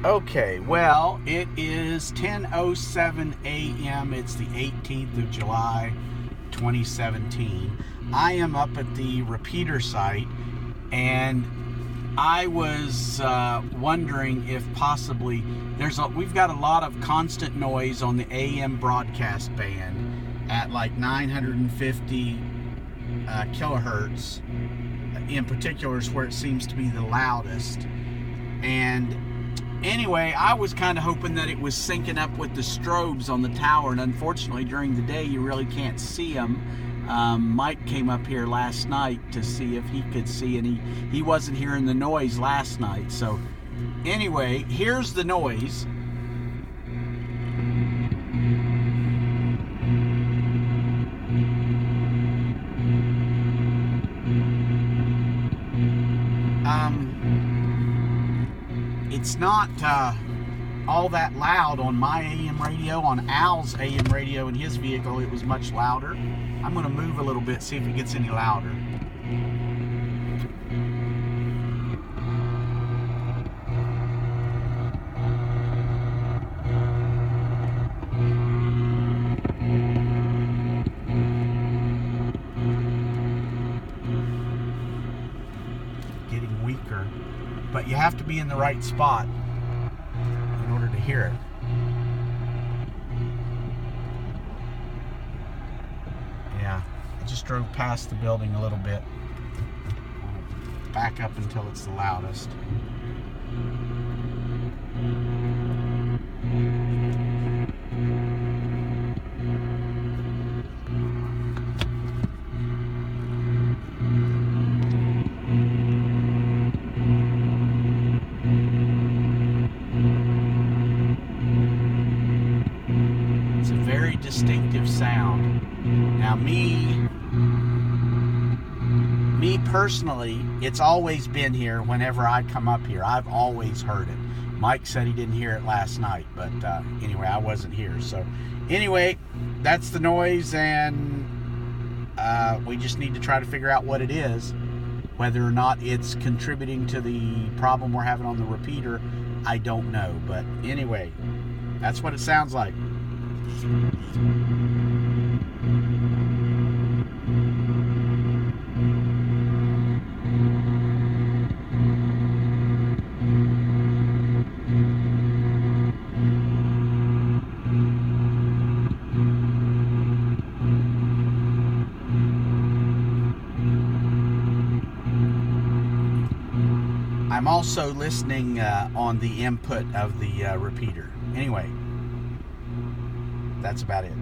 Okay, well, it is 10:07 a.m. It's the 18th of July, 2017. I am up at the repeater site, and I was wondering if possibly we've got a lot of constant noise on the AM broadcast band at like 950 kilohertz. In particular is where it seems to be the loudest. And anyway, I was kind of hoping that it was syncing up with the strobes on the tower, and unfortunately during the day you really can't see them. Mike came up here last night to see if he could see, and he wasn't hearing the noise last night. So anyway, here's the noise. It's not all that loud on my AM radio. On Al's AM radio in his vehicle, it was much louder. I'm going to move a little bit, see if it gets any louder. Getting weaker, but you have to be in the right spot in order to hear it. Yeah, I just drove past the building a little bit. Back up until it's the loudest. It's a very distinctive sound. Now me personally, it's always been here whenever I come up here. I've always heard it. Mike said he didn't hear it last night, but anyway, I wasn't here. So anyway, that's the noise, and we just need to try to figure out what it is. Whether or not it's contributing to the problem we're having on the repeater, I don't know. But anyway, that's what it sounds like. I'm also listening on the input of the repeater. Anyway, that's about it.